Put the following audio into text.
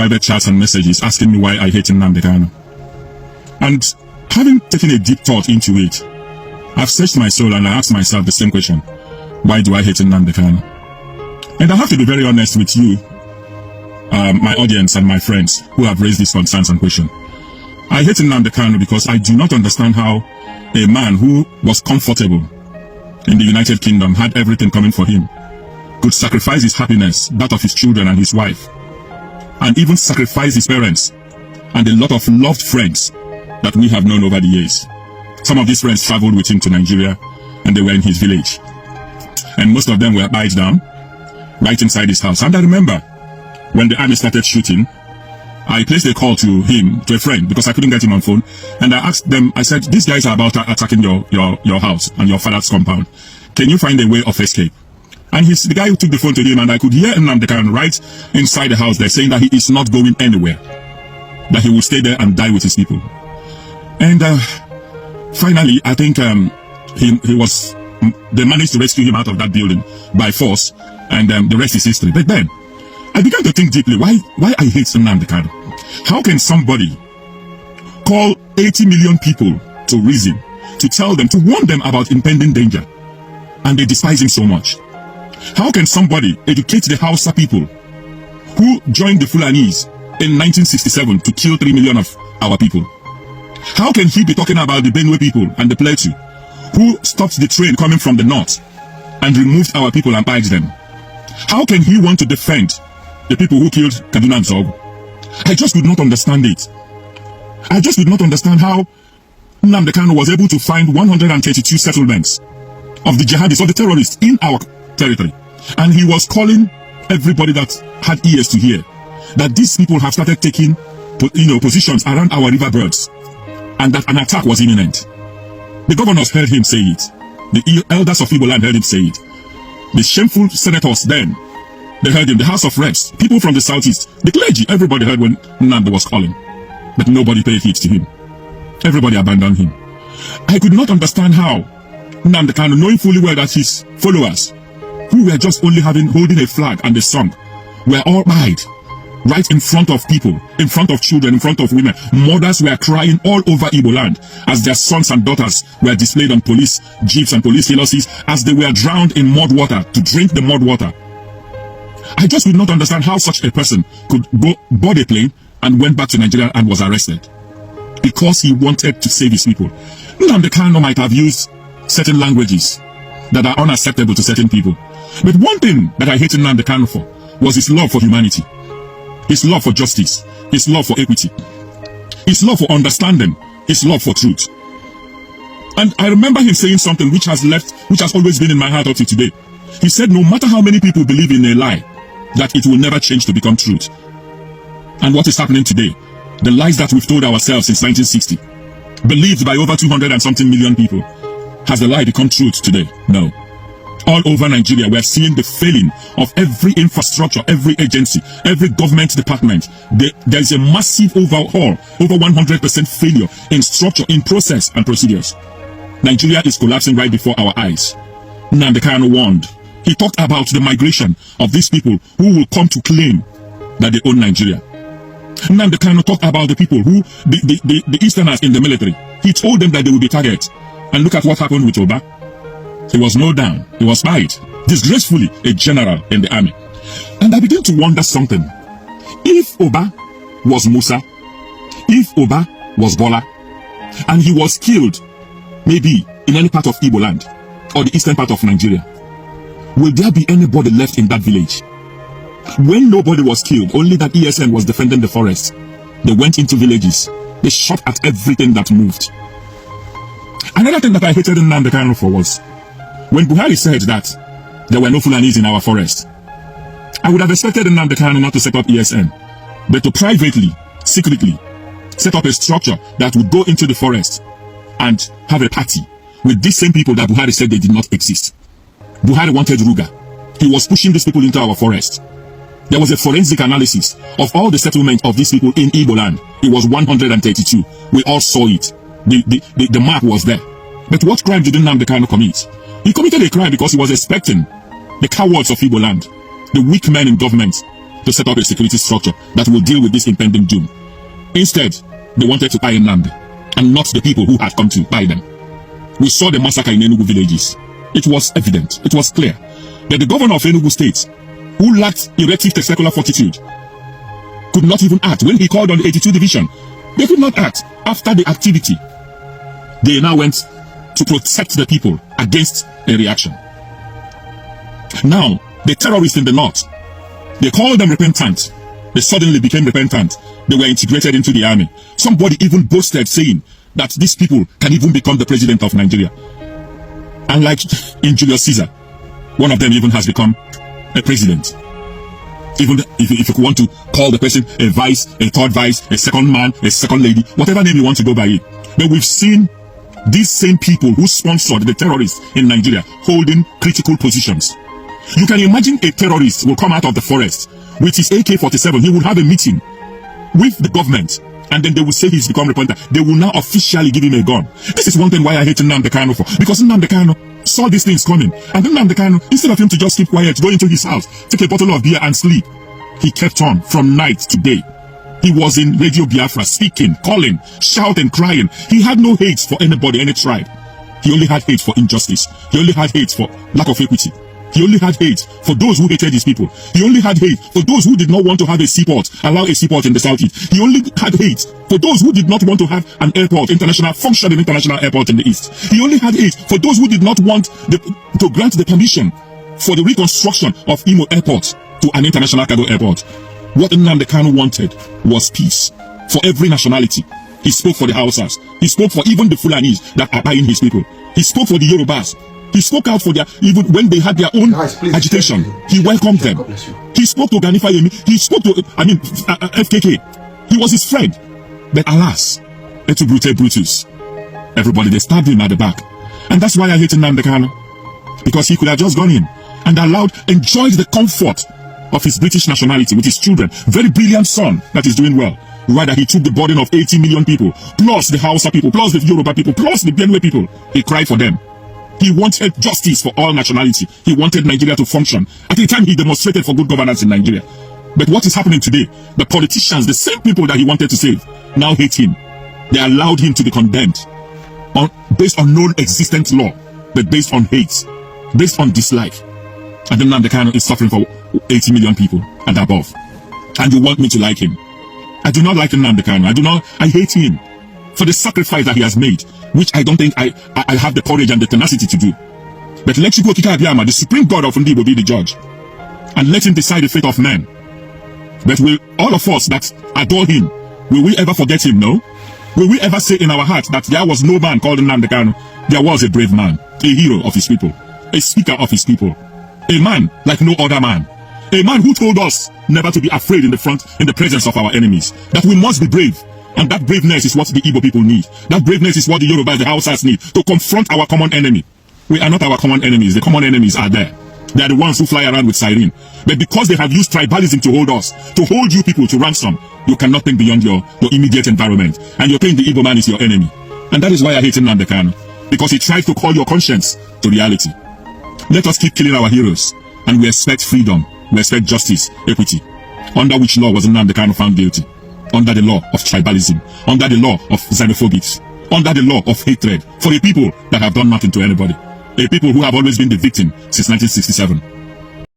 private chats and messages asking me why I hate Nnamdi Kanu. And having taken a deep thought into it, I've searched my soul and I asked myself the same question. Why do I hate Nnamdi Kanu? And I have to be very honest with you, my audience and my friends who have raised these concerns and questions. I hate Nnamdi Kanu because I do not understand how a man who was comfortable in the United Kingdom, had everything coming for him, could sacrifice his happiness, that of his children and his wife, and even sacrifice his parents and a lot of loved friends that we have known over the years. Some of these friends traveled with him to Nigeria and they were in his village. And most of them were tied down right inside his house. And I remember when the army started shooting, I placed a call to him, to a friend, because I couldn't get him on phone. And I asked them, I said, these guys are about attacking your house and your father's compound. Can you find a way of escape? And the guy who took the phone to him, and I could hear Nnamdi Kanu right inside the house there saying that he is not going anywhere, that he will stay there and die with his people. And finally, I think they managed to rescue him out of that building by force, and the rest is history. But then I began to think deeply, why I hate Nnamdi Kanu. How can somebody call 80 million people to reason, to tell them, to warn them about impending danger, and they despise him so much? How can somebody educate the Hausa people who joined the Fulanis in 1967 to kill 3 million of our people? How can he be talking about the Benue people and the Plateau who stopped the train coming from the north and removed our people and pillaged them? How can he want to defend the people who killed Kanu and Zogu? I just could not understand it. I just could not understand how Nnamdi Kanu was able to find 132 settlements of the jihadists or the terrorists in our territory. And he was calling everybody that had ears to hear that these people have started taking positions around our riverbirds and that an attack was imminent. The governors heard him say it. The elders of Igbo land heard him say it. The shameful senators then, they heard him. The House of Reps, people from the southeast, the clergy, everybody heard when Nnamdi was calling. But nobody paid heed to him. Everybody abandoned him. I could not understand how Nnamdi Kanu, knowing fully well that his followers, who were just only holding a flag and a song, were all died right in front of people, in front of children, in front of women. Mothers were crying all over Igbo land as their sons and daughters were displayed on police jeeps and police helicopters as they were drowned in mud water to drink the mud water. I just would not understand how such a person could board a plane and went back to Nigeria and was arrested because he wanted to save his people. Nnamdi Kanu might have used certain languages that are unacceptable to certain people. But one thing that I hated Nnamdi Kanu for was his love for humanity, his love for justice, his love for equity, his love for understanding, his love for truth. And I remember him saying something which has always been in my heart up to today. He said, no matter how many people believe in a lie, that it will never change to become truth. And what is happening today? The lies that we've told ourselves since 1960, believed by over 200 and something million people, has the lie become truth today? No. All over Nigeria, we are seeing the failing of every infrastructure, every agency, every government department. There is a massive overhaul, over 100% failure in structure, in process and procedures. Nigeria is collapsing right before our eyes. Nnamdi Kanu warned. He talked about the migration of these people who will come to claim that they own Nigeria. Nnamdi Kanu talked about the people who, the Easterners in the military. He told them that they will be targeted. And look at what happened with Oba. He was mowed down. He was fired. Disgracefully, a general in the army. And I began to wonder something. If Oba was Musa, if Oba was Bola, and he was killed, maybe in any part of Igbo land, or the eastern part of Nigeria, will there be anybody left in that village? When nobody was killed, only that ESN was defending the forest. They went into villages. They shot at everything that moved. Another thing that I hated Nnamdi Kanu for was when Buhari said that there were no Fulanis in our forest. I would have expected Nnamdi Kanu not to set up ESN, but to privately, secretly, set up a structure that would go into the forest and have a party with these same people that Buhari said they did not exist. Buhari wanted Ruga. He was pushing these people into our forest. There was a forensic analysis of all the settlements of these people in Igbo land. It was 132. We all saw it. The map was there. But what crime did Nnamdi Kanu commit? He committed a crime because he was expecting the cowards of Igbo land, the weak men in government, to set up a security structure that will deal with this impending doom. Instead, they wanted to buy Nnamdi, and not the people who had come to buy them. We saw the massacre in Enugu villages. It was evident, it was clear, that the governor of Enugu State, who lacked erective testicular fortitude, could not even act when he called on the 82 Division. They could not act after the activity. They now went to protect the people against a reaction. Now, the terrorists in the north, they called them repentant. They suddenly became repentant. They were integrated into the army. Somebody even boasted saying that these people can even become the president of Nigeria. And like in Julius Caesar, one of them even has become a president. Even if you want to call the person a vice, a third vice, a second man, a second lady, whatever name you want to go by it. But we've seen these same people who sponsored the terrorists in Nigeria holding critical positions. You can imagine a terrorist will come out of the forest with his AK-47. He will have a meeting with the government, and then they will say he's become repentant. They will now officially give him a gun. This is one thing why I hate Nnamdi Kanu for, because Nnamdi Kanu saw these things coming, and then Nnamdi Kanu, instead of him to just keep quiet, go into his house, take a bottle of beer and sleep, he kept on from night to day. He was in Radio Biafra, speaking, calling, shouting, crying. He had no hate for anybody, any tribe. He only had hate for injustice. He only had hate for lack of equity. He only had hate for those who hated his people. He only had hate for those who did not want to have a seaport, allow a seaport in the southeast. He only had hate for those who did not want to have an airport, functioning international airport in the east. He only had hate for those who did not want to grant the permission for the reconstruction of Imo Airport to an international cargo airport. What Nnamdi Kanu wanted was peace for every nationality. He spoke for the Hausas. He spoke for even the Fulanis that are buying his people. He spoke for the Yorubas. He spoke out for their, even when they had their own agitation, he welcomed them. He spoke to Ganifa Yemi. He spoke to, FKK. He was his friend. But alas, et tu brute Brutus. Everybody, they stabbed him at the back. And that's why I hate Nnamdi Kanu. Because he could have just gone in and enjoyed the comfort of his British nationality with his children. Very brilliant son that is doing well. Rather, he took the burden of 80 million people, plus the Hausa people, plus the Yoruba people, plus the Benue people. He cried for them. He wanted justice for all nationality. He wanted Nigeria to function. At the time, he demonstrated for good governance in Nigeria. But what is happening today? The politicians, the same people that he wanted to save, now hate him. They allowed him to be condemned based on non-existent law, but based on hate, based on dislike. And then Nnamdi Kanu is suffering for 80 million people and above. And you want me to like him? I do not like Nnamdi Kanu. I hate him for the sacrifice that he has made, which I don't think I have the courage and the tenacity to do. But let Chukwu Okike Abiyama, the supreme God of Ndi, will be the judge. And let him decide the fate of men. But will all of us that adore him, will we ever forget him? No? Will we ever say in our heart that there was no man called Nnamdi Kanu? There was a brave man, a hero of his people, a speaker of his people, a man like no other man, a man who told us never to be afraid in the presence of our enemies, that we must be brave. And that braveness is what the Igbo people need. That braveness is what the Yorubas, the Hausas need to confront our common enemy. We are not our common enemies. The common enemies are there. They are the ones who fly around with siren. But because they have used tribalism to hold us, to hold you people to ransom, you cannot think beyond your immediate environment. And you're saying the Igbo man is your enemy. And that is why I hate Nnamdi Kanu. Because he tried to call your conscience to reality. Let us keep killing our heroes. And we expect freedom. We expect justice, equity. Under which law was Nnamdi Kanu found guilty? Under the law of tribalism, under the law of xenophobics, under the law of hatred for a people that have done nothing to anybody, a people who have always been the victim since 1967.